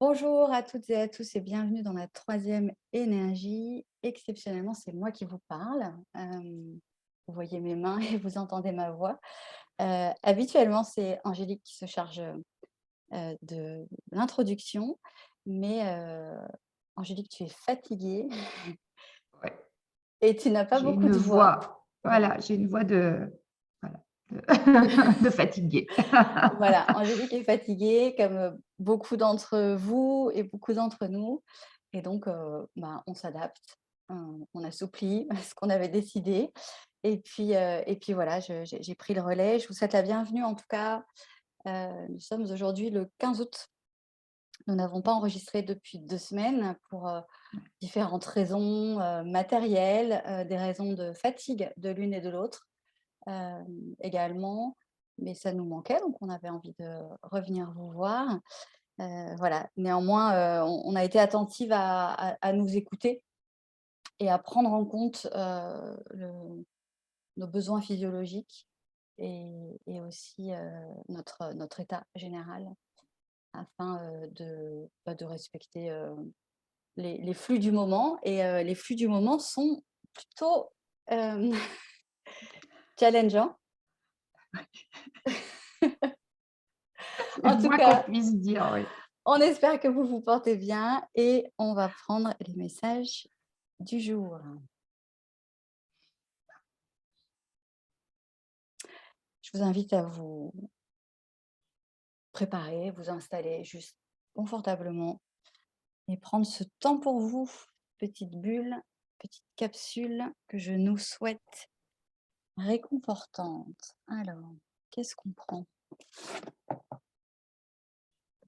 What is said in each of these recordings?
Bonjour à toutes et à tous et bienvenue dans la troisième énergie. Exceptionnellement, c'est moi qui vous parle. Vous voyez mes mains et vous entendez ma voix. Habituellement, c'est Angélique qui se charge de l'introduction, mais Angélique, tu es fatiguée Ouais, et tu n'as pas j'ai beaucoup une de voix. voix, Voilà. voilà, j'ai une voix de voilà, de de fatiguée. Voilà, Angélique est fatiguée comme, beaucoup d'entre vous et beaucoup d'entre nous et donc bah, on s'adapte, on assouplit ce qu'on avait décidé et puis voilà, j'ai pris le relais. Je vous souhaite la bienvenue en tout cas. Nous sommes aujourd'hui le 15 août. Nous n'avons pas enregistré depuis 2 semaines pour, différentes raisons, matérielles, des raisons de fatigue de l'une et de l'autre. Également, mais ça nous manquait, donc on avait envie de revenir vous voir. Voilà, néanmoins, on a été attentive à nous écouter et à prendre en compte, nos besoins physiologiques et aussi, notre état général afin, de respecter, les flux du moment et les flux du moment sont plutôt, hem, challengeants. C'est En le tout moins qu'on cas, puisse dire, oui. on espère que vous vous portez bien et on va prendre les messages du jour. Je vous invite à vous préparer, vous installer juste confortablement et prendre ce temps pour vous. Petite bulle, petite capsule que je nous souhaite réconfortante. Alors, qu'est-ce qu'on prend? On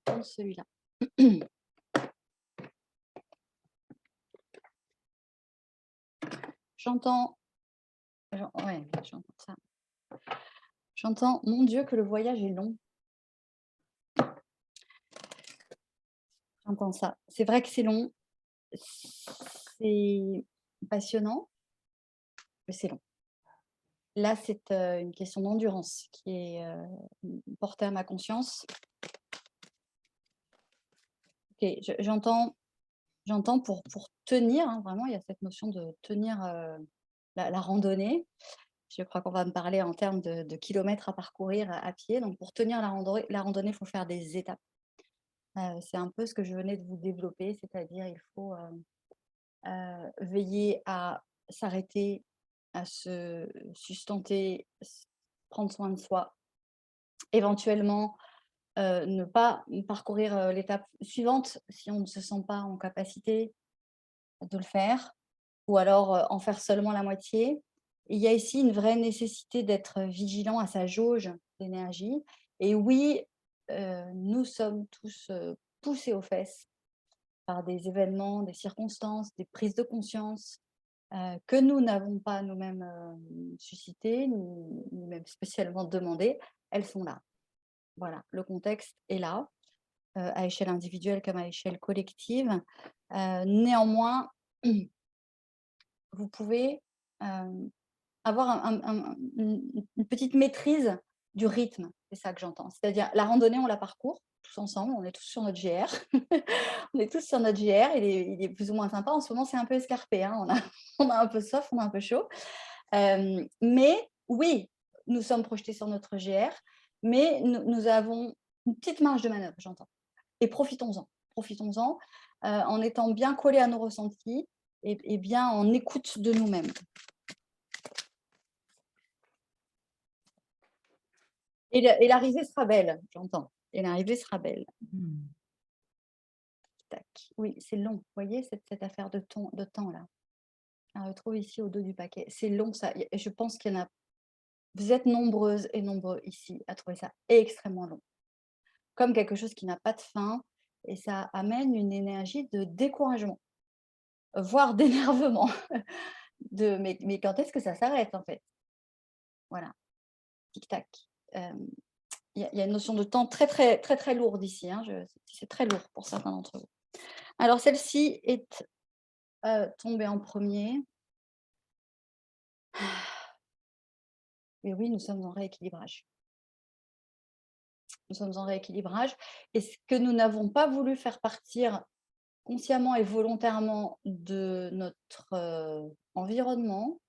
prend celui-là. J'entends, ouais, j'entends ça. J'entends, mon Dieu, que le voyage est long. J'entends ça. C'est vrai que c'est long, c'est passionnant, mais c'est long. Là, c'est, une question d'endurance qui est, portée à ma conscience. OK, j'entends pour tenir, hein, vraiment, il y a cette notion de tenir, la randonnée. Je crois qu'on va me parler en termes de kilomètres à parcourir à pied. Donc pour tenir la randonnée, il faut faire des étapes. C'est un peu ce que je venais de vous développer, c'est-à-dire il faut, veiller à s'arrêter, à se sustenter, prendre soin de soi, éventuellement, ne pas parcourir, l'étape suivante si on ne se sent pas en capacité de le faire ou alors, en faire seulement la moitié. Il y a ici une vraie nécessité d'être vigilant à sa jauge d'énergie et oui, nous sommes tous, poussés aux fesses par des événements, des circonstances, des prises de conscience, que nous n'avons pas nous-mêmes, suscitées ni même spécialement demandées. Elles sont là. Voilà, le contexte est là, à échelle individuelle comme à échelle collective. Néanmoins, vous pouvez, avoir une petite maîtrise du rythme, c'est ça que j'entends. C'est-à-dire la randonnée, on la parcourt tous ensemble, on est tous sur notre GR. On est tous sur notre GR, il est plus ou moins sympa. En ce moment, c'est un peu escarpé, hein, on a on a un peu soif, on a un peu chaud. Mais oui, nous sommes projetés sur notre GR, mais nous avons une petite marge de manœuvre, j'entends et profitons-en. Profitons-en, en étant bien collés à nos ressentis et bien en écoute de nous-mêmes. Et l'arrivée sera belle, j'entends. Et l'arrivée sera belle. Mmh. Tac. Oui, c'est long. Vous voyez cette affaire de temps là? On la retrouve ici au dos du paquet. C'est long ça et je pense qu'il y en a vous êtes nombreuses et nombreux ici à trouver ça extrêmement long. Comme quelque chose qui n'a pas de fin et ça amène une énergie de découragement, voire d'énervement de: «Mais quand est-ce que ça s'arrête en fait?» Voilà, tic tac. Il y a une notion de temps très, très, très, très lourde ici, hein, je c'est très lourd pour certains d'entre vous. Alors celle-ci est, tombée en premier. Et oui, nous sommes en rééquilibrage. Nous sommes en rééquilibrage. Et ce que nous n'avons pas voulu faire partir consciemment et volontairement de notre environnement,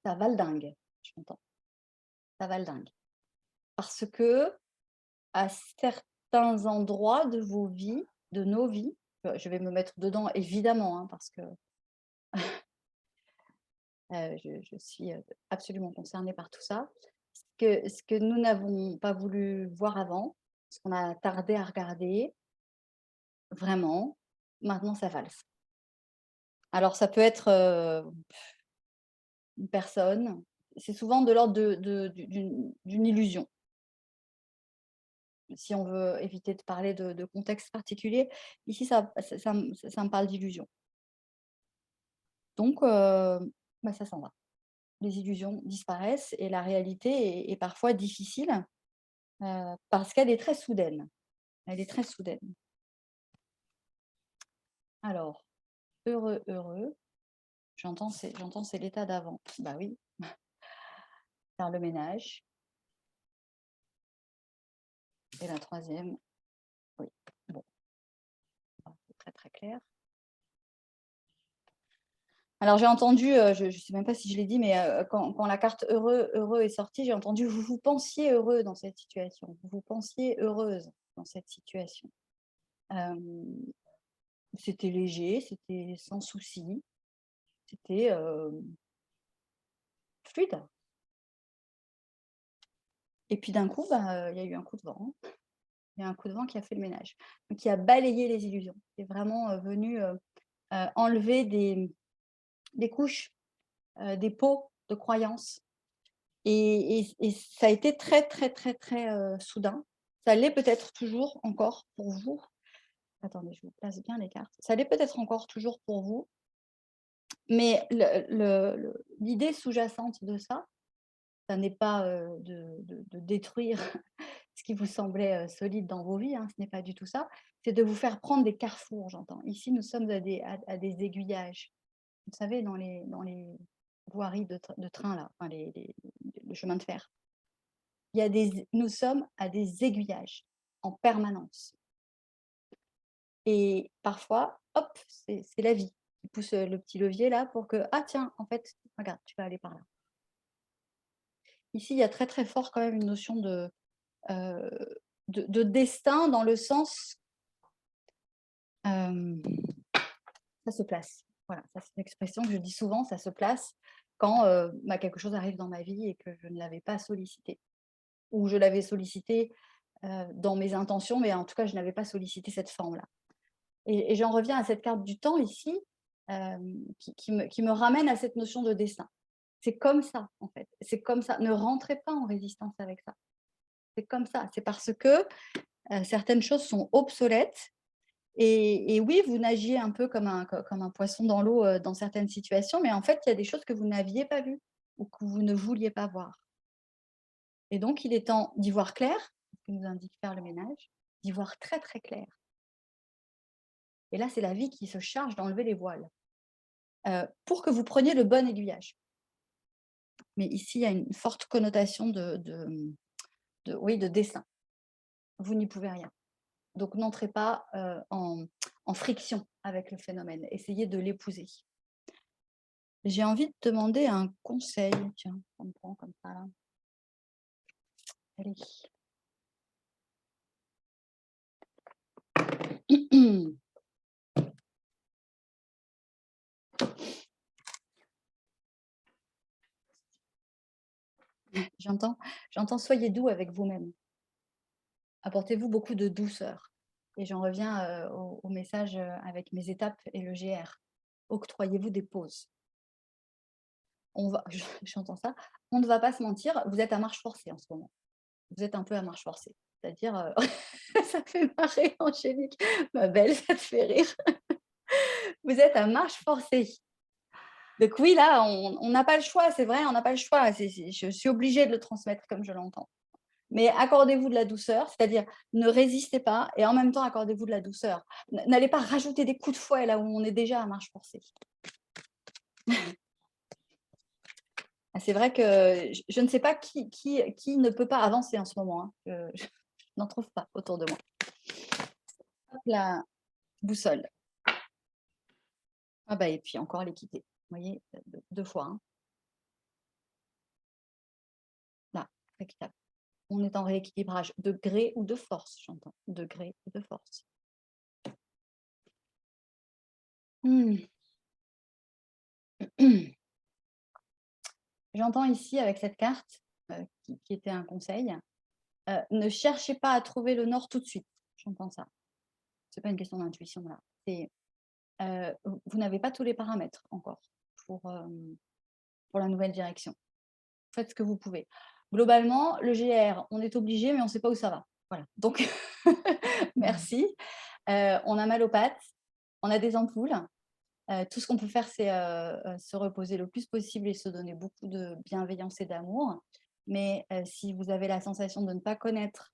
ça va le dingue, j'entends. Ça va le dingue. Parce que à certains endroits de vos vies, de nos vies, je vais me mettre dedans évidemment, hein, parce que je suis absolument concernée par tout ça. Ce que nous n'avons pas voulu voir avant, ce qu'on a tardé à regarder, vraiment, maintenant ça valse. Alors ça peut être une personne, c'est souvent de l'ordre d'une illusion. Si on veut éviter de parler de contexte particulier, ici ça me parle d'illusion. Donc bah, ça s'en va. Les illusions disparaissent et la réalité est parfois difficile, parce qu'elle est très soudaine. Elle est très soudaine. Alors, heureux, heureux, j'entends c'est l'état d'avant. Bah oui, faire le ménage. Et la troisième, oui, bon, c'est très très clair. Alors j'ai entendu, je ne sais même pas si je l'ai dit, mais quand la carte heureux, heureux est sortie, j'ai entendu: vous pensiez heureux dans cette situation, vous pensiez heureuse dans cette situation. C'était léger, c'était sans souci, c'était fluide. Et puis d'un coup, bah, il y a eu un coup de vent. Il y a un coup de vent qui a fait le ménage, donc qui a balayé les illusions, qui est vraiment venu enlever des couches, des pots de croyances. Et ça a été très, très, très, très soudain. Ça l'est peut-être toujours encore pour vous. Attendez, je vous place bien les cartes. Ça l'est peut-être encore toujours pour vous, mais l'idée sous-jacente de ça, ça n'est pas de détruire ce qui vous semblait solide dans vos vies, hein, ce n'est pas du tout ça. C'est de vous faire prendre des carrefours, j'entends. Ici, nous sommes à des aiguillages. Vous savez, dans les voiries de train, là, enfin, le chemin de fer. Nous sommes à des aiguillages en permanence. Et parfois, hop, c'est la vie qui pousse le petit levier là pour que, ah tiens, en fait, regarde, tu vas aller par là. Ici, il y a très très fort quand même une notion euh, de destin dans le sens, euh, ça se place. Voilà, ça c'est une expression que je dis souvent, ça se place quand bah, quelque chose arrive dans ma vie et que je ne l'avais pas sollicité. Ou je l'avais sollicité dans mes intentions, mais en tout cas, je n'avais pas sollicité cette forme-là. Et j'en reviens à cette carte du temps ici, qui me ramène à cette notion de destin. C'est comme ça, en fait. C'est comme ça. Ne rentrez pas en résistance avec ça. C'est comme ça. C'est parce que certaines choses sont obsolètes. Et oui, vous nagiez un peu comme un poisson dans l'eau dans certaines situations, mais en fait, il y a des choses que vous n'aviez pas vues ou que vous ne vouliez pas voir. Et donc, il est temps d'y voir clair, ce qui nous indique faire le ménage, d'y voir très très clair. Et là, c'est la vie qui se charge d'enlever les voiles pour que vous preniez le bon aiguillage. Mais ici, il y a une forte connotation oui, de dessin. Vous n'y pouvez rien. Donc, n'entrez pas en friction avec le phénomène. Essayez de l'épouser. J'ai envie de demander un conseil. Tiens, on me prend comme ça là. Allez. J'entends soyez doux avec vous-même. Apportez-vous beaucoup de douceur. Et j'en reviens au message avec mes étapes et le GR. Octroyez-vous des pauses. J'entends ça. On ne va pas se mentir, vous êtes à marche forcée en ce moment. Vous êtes un peu à marche forcée. C'est-à-dire, ça fait marrer Angélique, ma belle, ça te fait rire. Vous êtes à marche forcée. Donc oui, là, on n'a pas le choix, c'est vrai, on n'a pas le choix. Je suis obligée de le transmettre comme je l'entends. Mais accordez-vous de la douceur, c'est-à-dire ne résistez pas et en même temps accordez-vous de la douceur. N'allez pas rajouter des coups de fouet là où on est déjà à marche forcée. C'est vrai que je ne sais pas qui ne peut pas avancer en ce moment. Hein. n'en trouve pas autour de moi. Hop, la boussole. Ah bah, et puis encore l'équité. Vous voyez, deux fois. Hein. Là, équitable. On est en rééquilibrage de gré ou de force, j'entends. De gré ou de force. J'entends ici avec cette carte, qui était un conseil, ne cherchez pas à trouver le nord tout de suite. J'entends ça. C'est pas une question d'intuition là. C'est vous n'avez pas tous les paramètres encore pour la nouvelle direction. Faites ce que vous pouvez. Globalement, le GR, on est obligé, mais on ne sait pas où ça va. Voilà. Donc, merci. On a mal aux pattes, on a des ampoules. Tout ce qu'on peut faire, c'est se reposer le plus possible et se donner beaucoup de bienveillance et d'amour. Mais si vous avez la sensation de ne pas connaître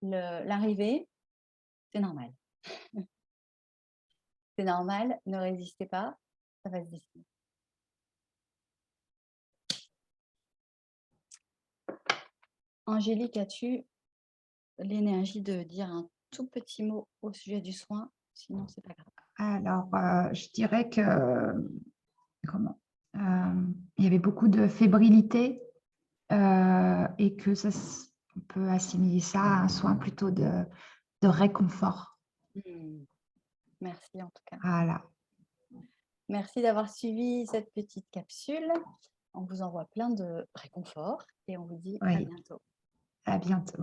l'arrivée, c'est normal. C'est normal, ne résistez pas, ça va se dessiner. Angélique, as-tu l'énergie de dire un tout petit mot au sujet du soin? Sinon, c'est pas grave. Alors, je dirais que il y avait beaucoup de fébrilité et que on peut assimiler ça à un soin plutôt de réconfort. Merci en tout cas. Voilà. Merci d'avoir suivi cette petite capsule. On vous envoie plein de réconfort et on vous dit à bientôt. À bientôt.